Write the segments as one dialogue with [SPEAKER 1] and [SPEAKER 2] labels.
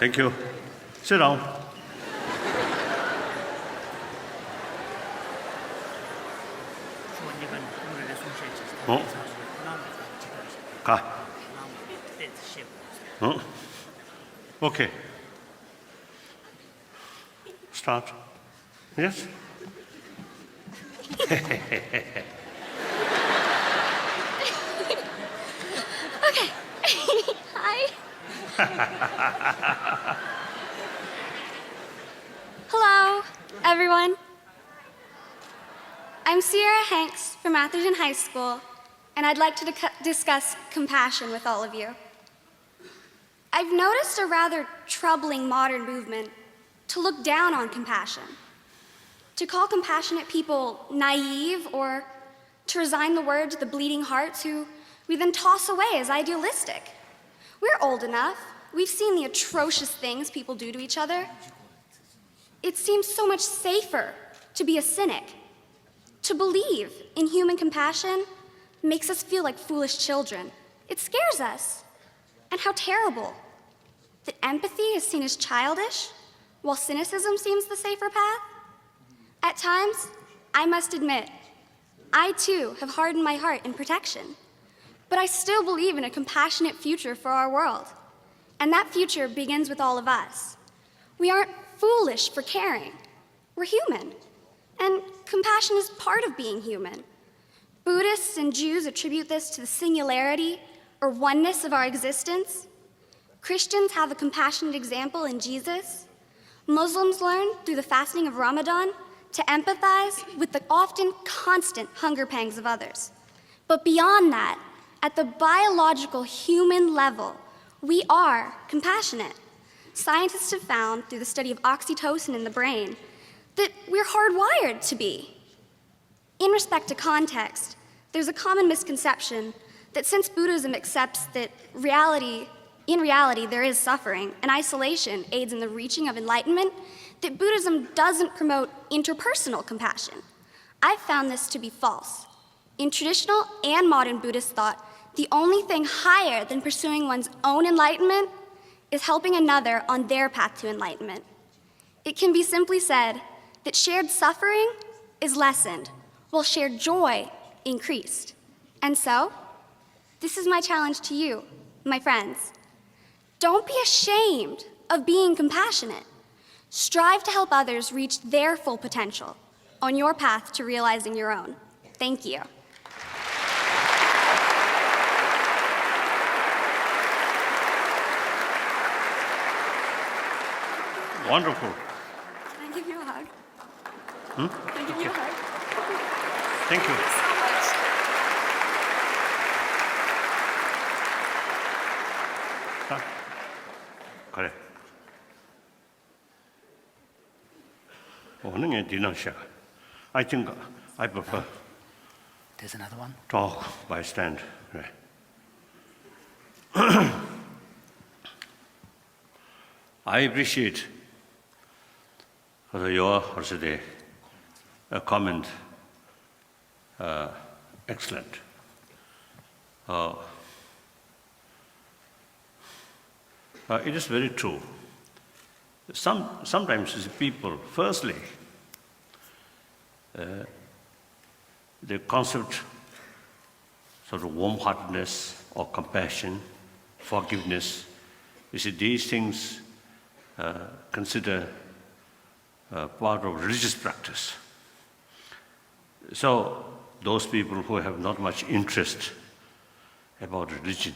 [SPEAKER 1] Thank you. Sit down. 어? 가. 어? Okay. Start. Yes?
[SPEAKER 2] Okay. Hi. Hello, everyone. I'm Sierra Hanks from Atherton High School, and I'd like to discuss compassion with all of you. I've noticed a rather troubling modern movement to look down on compassion, to call compassionate people naive, or to resign the word to the bleeding hearts who we then toss away as idealistic. We're old enough. We've seen the atrocious things people do to each other. It seems so much safer to be a cynic. To believe in human compassion makes us feel like foolish children. It scares us. And how terrible that empathy is seen as childish, while cynicism seems the safer path. At times, I must admit, I too have hardened my heart in protection. But I still believe in a compassionate future for our world. And that future begins with all of us. We aren't foolish for caring. We're human. And compassion is part of being human. Buddhists and Jews attribute this to the singularity or oneness of our existence. Christians have a compassionate example in Jesus. Muslims learn through the fasting of Ramadan to empathize with the often constant hunger pangs of others. But beyond that, at the biological human level, we are compassionate. Scientists have found through the study of oxytocin in the brain that we're hardwired to be. In respect to context, there's a common misconception that since Buddhism accepts that in reality there is suffering and isolation aids in the reaching of enlightenment, that Buddhism doesn't promote interpersonal compassion. I've found this to be false. In traditional and modern Buddhist thought, the only thing higher than pursuing one's own enlightenment is helping another on their path to enlightenment. It can be simply said that shared suffering is lessened, while shared joy increased. And so, this is my challenge to you, my friends. Don't be ashamed of being compassionate. Strive to help others reach their full potential on your path to realizing your own. Thank you.
[SPEAKER 1] Wonderful.
[SPEAKER 2] Can I give you a hug?
[SPEAKER 1] Hmm?
[SPEAKER 2] Can I give you a hug?
[SPEAKER 1] Thank you. 자, 그래. 오늘 dinner share. I think I prefer
[SPEAKER 3] There's another one.
[SPEAKER 1] talk by stand. 네. I appreciate your also the comment. Excellent. It is very true. Sometimes people, firstly, the concept sort of warm-heartedness or compassion, forgiveness, you see, these things consider part of religious practice. So those people who have not much interest about religion,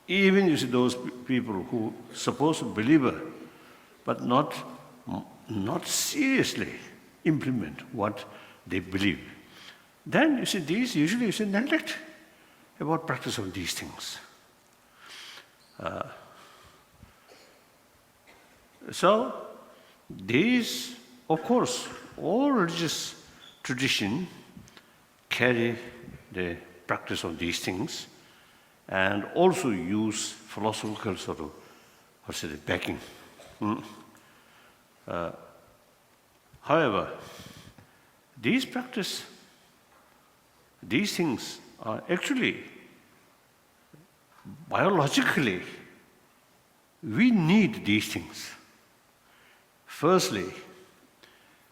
[SPEAKER 1] even you see those people who supposed to believer, but not seriously implement what they believe, then you see these usually you see neglect about practice of these things. So these, of course, all religious tradition carry the practice of these things and also use philosophical sort of, what's it, backing. However, these things are actually biologically We need these things. Firstly,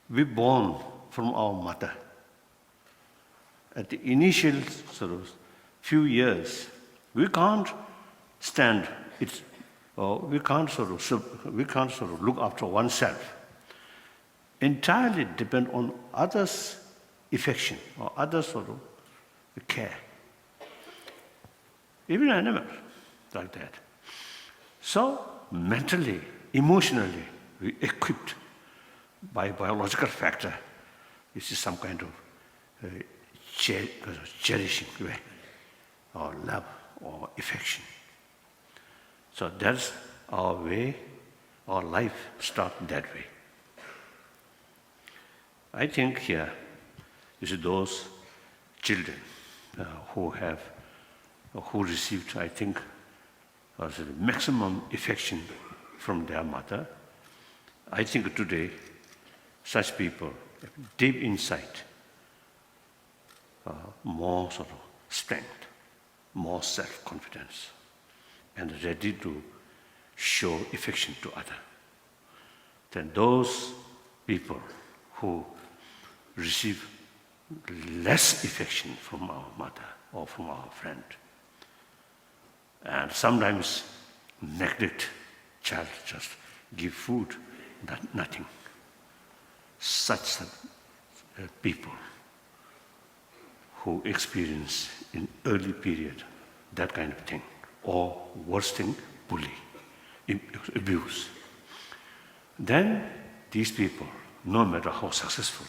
[SPEAKER 1] we're born from our mother. At the initial sort of few years, we can't stand it, or we can't sort of look after oneself. Entirely depend on others' affection or others' sort of care. Even animals like that. So mentally, emotionally, we equipped by biological factor. This is some kind of cherishing way, or love, or affection. So that's our way, our life starts that way. I think here is those children who received, I think, the maximum affection from their mother. I think today, such people, deep inside, more sort of strength, more self-confidence, and ready to show affection to others than those people who receive less affection from our mother or from our friend. And sometimes neglect child, just give food, nothing. Such people who experience in early period that kind of thing, or worse thing, bully, abuse. Then these people, no matter how successful,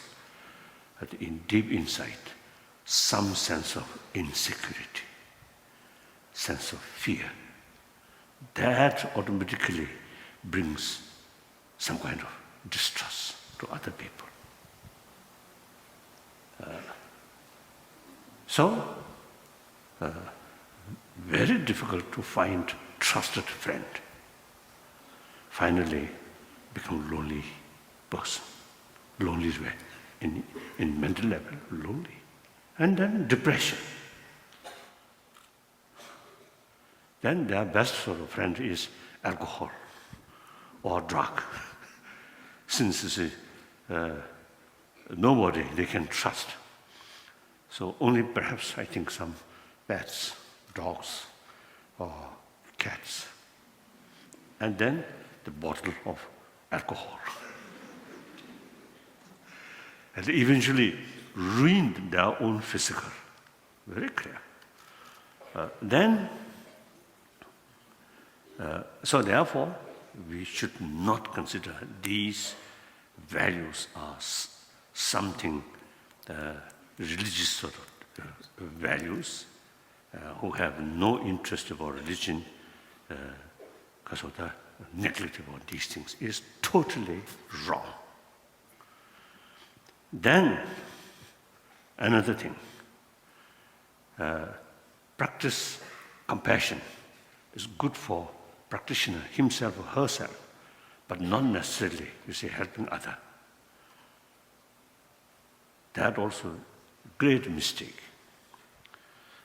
[SPEAKER 1] in deep inside, some sense of insecurity, sense of fear. That automatically brings some kind of distrust to other people. Very difficult to find trusted friend. Finally, become lonely person, lonely way, in mental level, lonely. And then depression. Then their best sort of friend is alcohol or drug. Since nobody they can trust. So only perhaps, I think, some pets, dogs, or cats. And then the bottle of alcohol. And they eventually ruined their own physical. Very clear. So therefore, we should not consider these values as something religious sort of values who have no interest about religion because of the neglect about these things is totally wrong. Then, another thing, practice compassion is good for practitioner himself or herself, but not necessarily, you see, helping other. That also great mistake.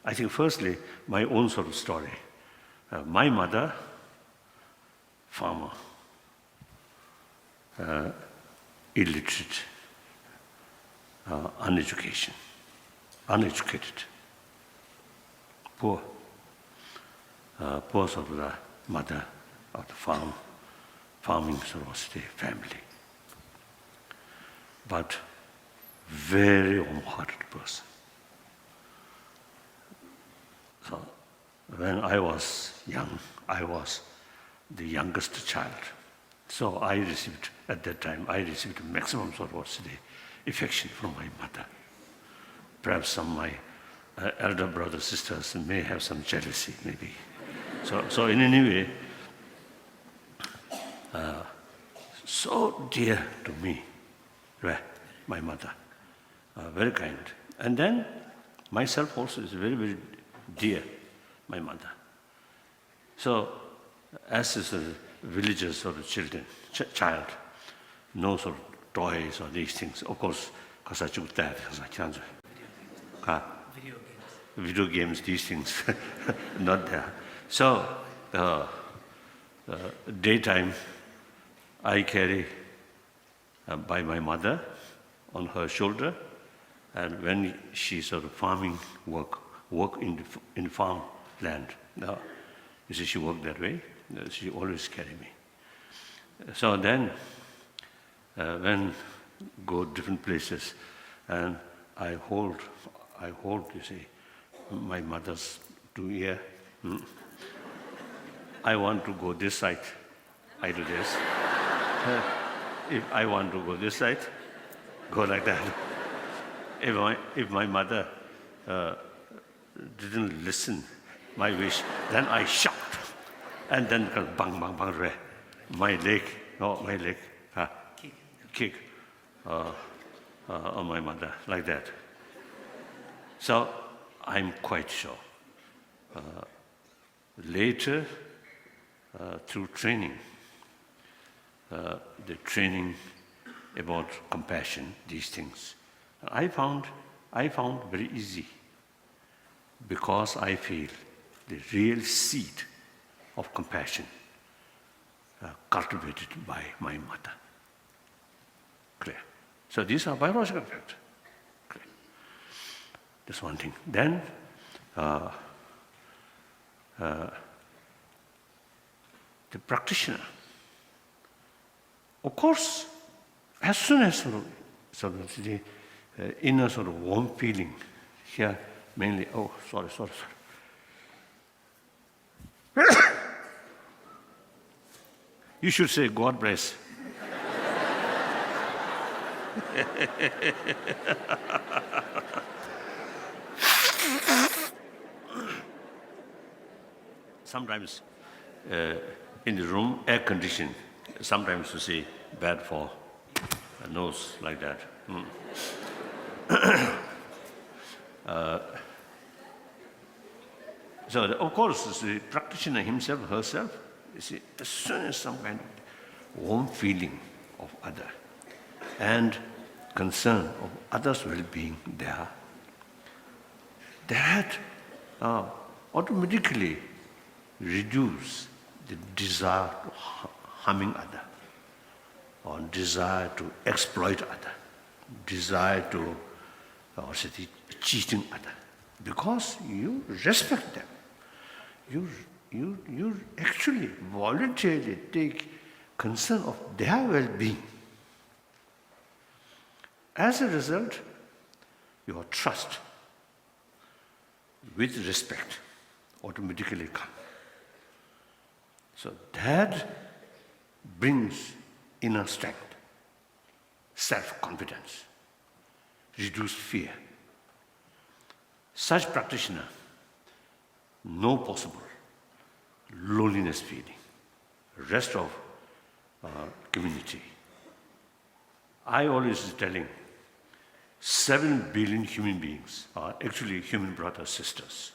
[SPEAKER 1] I think firstly, my own sort of story. My mother, farmer, illiterate, uneducated, poor sort of the mother of the farming sort of family. But very warm-hearted person. So when I was young, I was the youngest child. So at that time, I received maximum sort of affection from my mother. Perhaps some of my elder brothers, sisters may have some jealousy, maybe. So in any way, so dear to me, my mother, very kind. And then myself also is very, very dear, my mother. So as is a villagers or a child, no sort of toys or these things. Of course, because I took that, video games, these things, not there. So Daytime, I carry by my mother on her shoulder, and when she's sort of farming work in farmland, you see, she worked that way. She always carry me. So then, when go different places, and I hold, you see, my mother's 2 ear. I want to go this side, I do this. If I want to go this side, go like that. If my mother didn't listen my wish, then I shout, and then bang bang bang, my leg, kick on my mother like that. So I'm quite sure. Later, through training, the training about compassion, these things, I found very easy, because I feel the real seed of compassion cultivated by my mother. Clear? So these are biological facts. Clear? That's one thing. Then, the practitioner, of course, as soon as sort of the inner sort of warm feeling here, mainly, sorry. You should say, God bless. Sometimes in the room, air conditioned, sometimes you see bad for a nose like that. So of course, the practitioner himself, herself, you see, as soon as some kind of warm feeling of other and concern of others' well-being there, that automatically reduce the desire to harming other, or desire to exploit other, desire to cheating other, because you respect them. You actually voluntarily take concern of their well-being. As a result, your trust with respect automatically comes. So that brings inner strength, self-confidence, reduced fear. Such practitioner, no possible loneliness feeling, rest of community. I always telling 7 billion human beings are actually human brothers, sisters.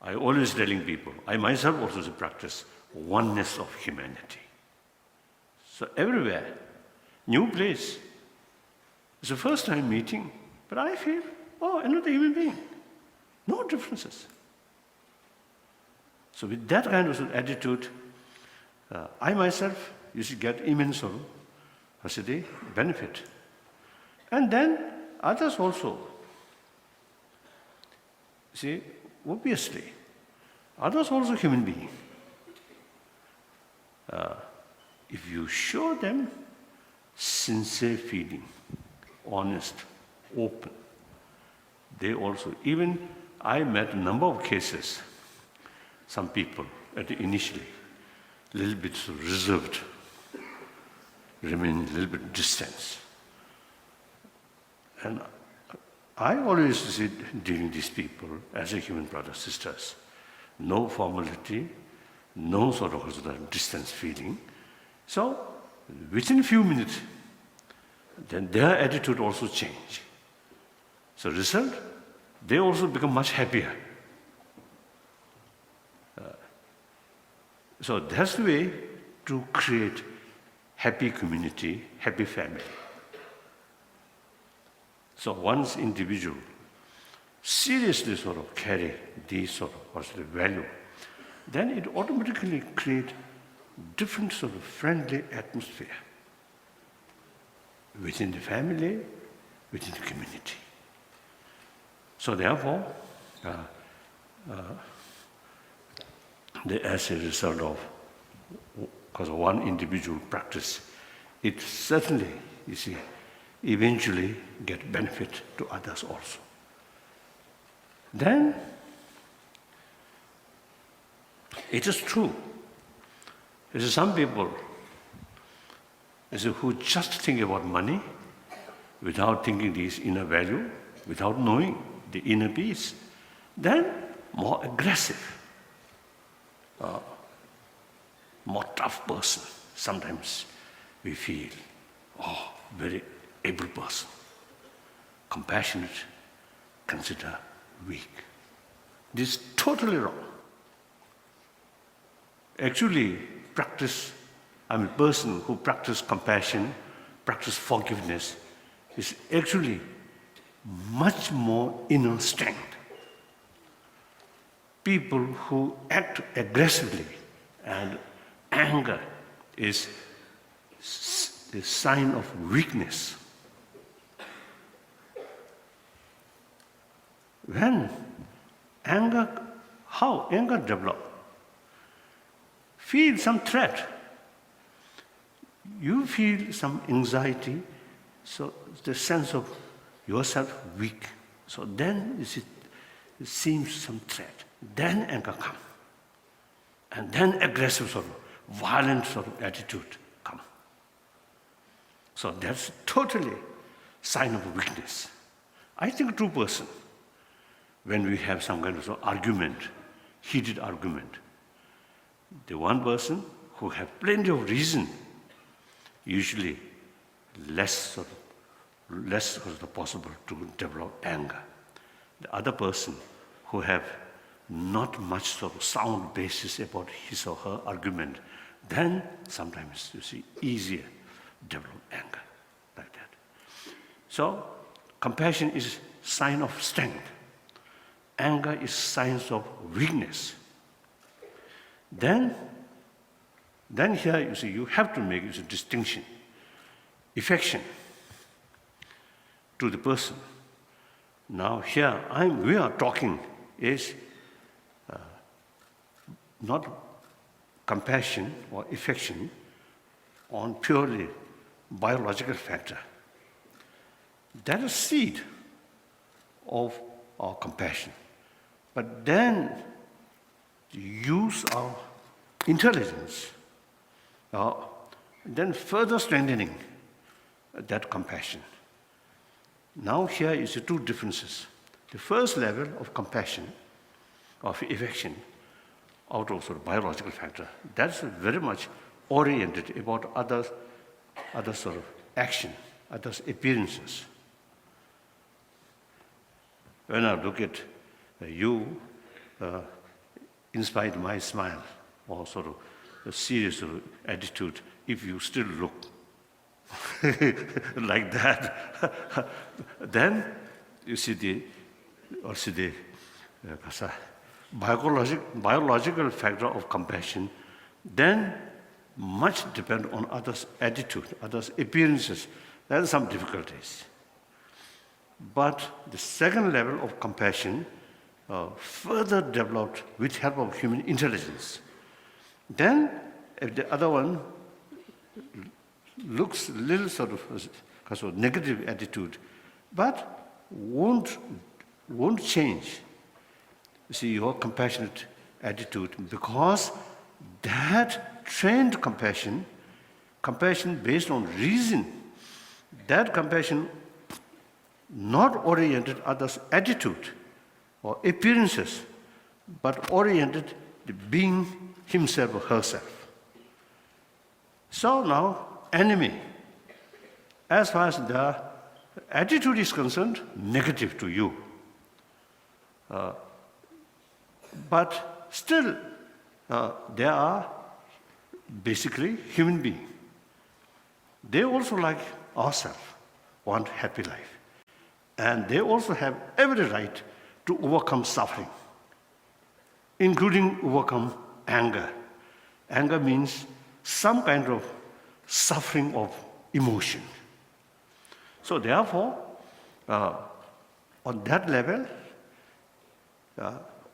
[SPEAKER 1] I always telling people, I myself also practice oneness of humanity. So everywhere, new place, it's the first time meeting, but I feel, another human being. No differences. So with that kind of attitude, I myself used to get immense benefit. And then others also. See, obviously, others also human beings. If you show them sincere feeling, honest, open, they also, even I met a number of cases, some people initially a little bit reserved, remain a little bit distant. And I always see dealing these people as a human brothers, sisters. No formality, no sort of distance feeling. So within a few minutes, then their attitude also change. So result, they also become much happier. So that's the way to create happy community, happy family. So once individual seriously sort of carry these sort of value, then it automatically creates different sort of friendly atmosphere within the family, within the community. So therefore, as a result of because one individual practice, it certainly, you see, eventually get benefit to others also. Then, it is true. There are some people who just think about money without thinking this inner value, without knowing the inner peace. Then, more aggressive, more tough person. Sometimes we feel, very able person, compassionate, consider weak. This is totally wrong. Actually, person who practice compassion, practice forgiveness, is actually much more inner strength. People who act aggressively and anger is the sign of weakness. When how anger develops? Feel some threat. You feel some anxiety, so the sense of yourself weak. So then it seems some threat. Then anger comes. And then aggressive sort of violent sort of attitude comes. So that's totally sign of weakness. I think a true person, when we have some kind of argument, heated argument, the one person who have plenty of reason, usually less possible to develop anger. The other person who have not much sort of sound basis about his or her argument, then sometimes you see easier develop anger like that. So compassion is sign of strength. Anger is signs of weakness. Then here you see you have to make a distinction. Affection to the person. Now here we are talking is not compassion or affection on purely biological factor. That is seed of our compassion. But then use our intelligence, then further strengthening that compassion. Now here is the two differences. The first level of compassion, of affection, out of sort of biological factor, that's very much oriented about other sort of action, others' appearances. When I look at you, inspired my smile, or sort of a serious sort of attitude, if you still look like that, then you see the biological factor of compassion, then much depend on others' attitude, others' appearances. There are some difficulties. But the second level of compassion further developed with help of human intelligence. Then, if the other one looks a little sort of negative attitude, but won't change, see, your compassionate attitude, because that trained compassion based on reason, that compassion not oriented others' attitude or appearances, but oriented the being himself or herself. So now, enemy, as far as the attitude is concerned, negative to you. But still, they are basically human beings. They also, like ourselves, want happy life. And they also have every right to overcome suffering, including overcome anger. Anger means some kind of suffering of emotion. So therefore, on that level,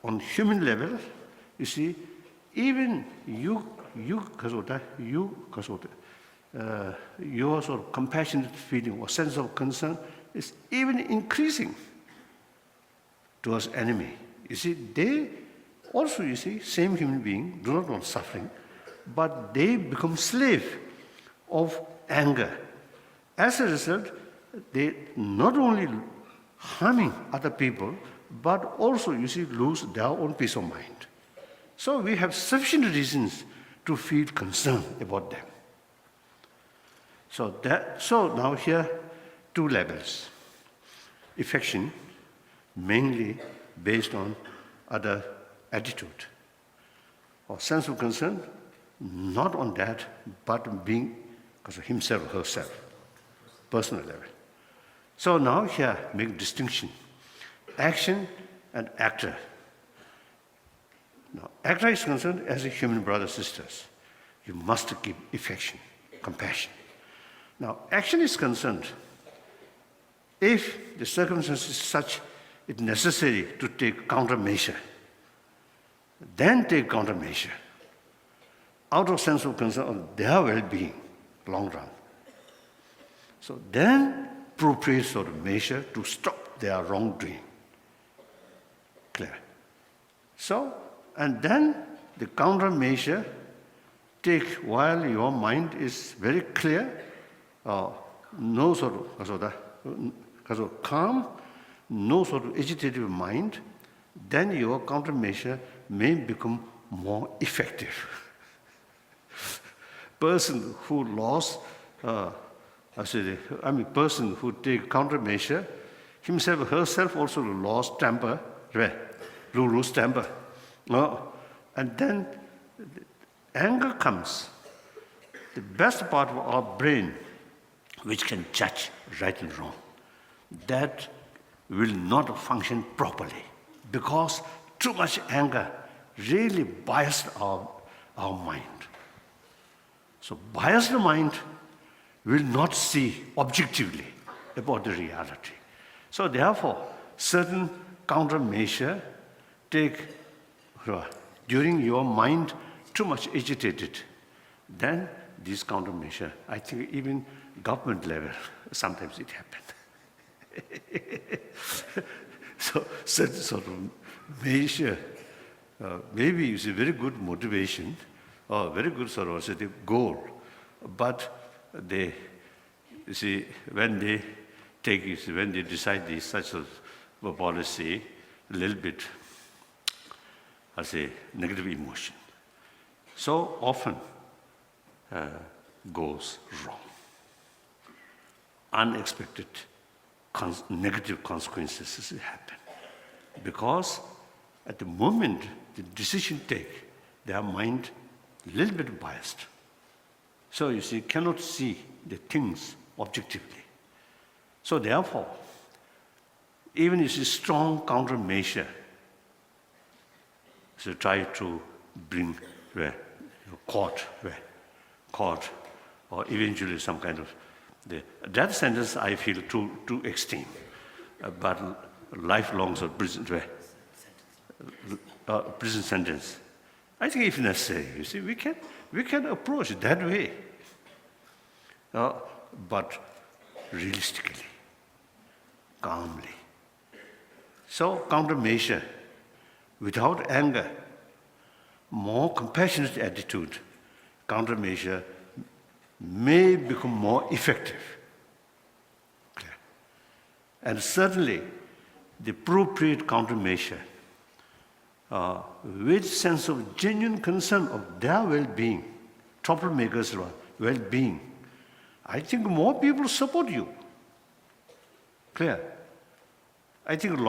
[SPEAKER 1] on human level, you see, even your sort of compassionate feeling or sense of concern is even increasing towards enemy. You see, they also, you see, same human being, do not want suffering, but they become slave of anger. As a result, they not only harming other people, but also, you see, lose their own peace of mind. So we have sufficient reasons to feel concern about them. So now here, two levels. Affection, mainly based on other attitude, or sense of concern, not on that, but being because of himself or herself, personal level. So now here, make distinction. Action and actor. Now, actor is concerned as a human brothers, sisters. You must give affection, compassion. Now, action is concerned if the circumstances is such it's necessary to take countermeasure, then take countermeasure out of sense of concern of their well-being, long run. So then appropriate sort of measure to stop their wrongdoing. Clear? So, and then the countermeasure take while your mind is very clear, no sort of calm, no sort of agitated mind, then your countermeasure may become more effective. Person who lost, person who take countermeasure, himself, herself also lost temper, lose temper. And then anger comes. The best part of our brain, which can judge right and wrong, that will not function properly because too much anger really biased our mind. So biased mind will not see objectively about the reality. So therefore, certain countermeasure take during your mind too much agitated, then this countermeasure, I think even government level, sometimes it happens. So such sort of measure, maybe it's a very good motivation, or very good sort of goal, but they, you see, when they take it, when they decide this such a policy, a little bit, I say, negative emotion. So often goes wrong. Unexpected negative consequences happen. Because at the moment the decision take, their mind a little bit biased. So you see, cannot see the things objectively. So therefore, even if it's a strong countermeasure, so try to bring court, or eventually some kind of that sentence I feel too extreme, but lifelong sort of prison sentence. I think if necessary, you see, we can approach it that way, but realistically, calmly. So countermeasure, without anger, more compassionate attitude, countermeasure may become more effective. Clear? And certainly, the appropriate countermeasure, with sense of genuine concern of their well-being, troublemakers' well-being, I think more people support you. Clear? I think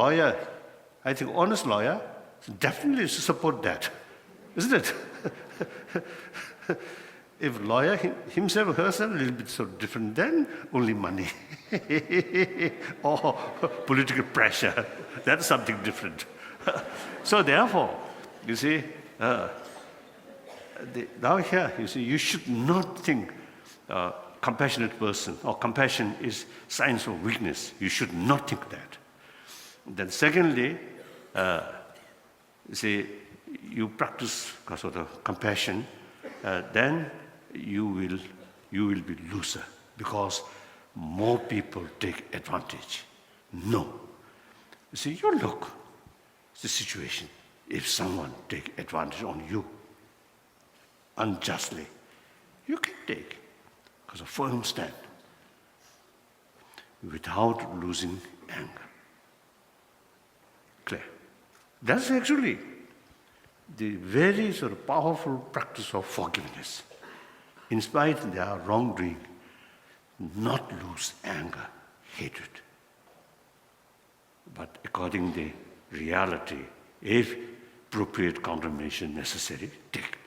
[SPEAKER 1] honest lawyer definitely support that, isn't it? If lawyer himself or herself a little bit so different, then only money or political pressure, that's something different. So therefore, you see, now here, you see, you should not think compassionate person or compassion is signs of weakness. You should not think that. Then secondly, see, you practice sort of compassion, then you will be loser because more people take advantage. No. See, you look the situation. If someone take advantage on you unjustly, you can take because a firm stand without losing anger. Clear? That's actually the very sort of powerful practice of forgiveness. In spite of their wrongdoing, not lose anger, hatred. But according to the reality, if appropriate countermeasure necessary, take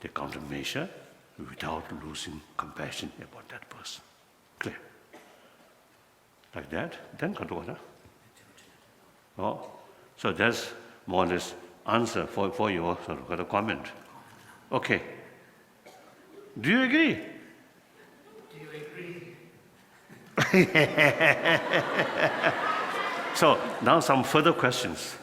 [SPEAKER 1] the countermeasure without losing compassion about that person. Clear? Like that, then control. Oh, so that's more or less answer for your sort of comment. Okay. Do you agree?
[SPEAKER 3] Do you agree?
[SPEAKER 1] So now some further questions.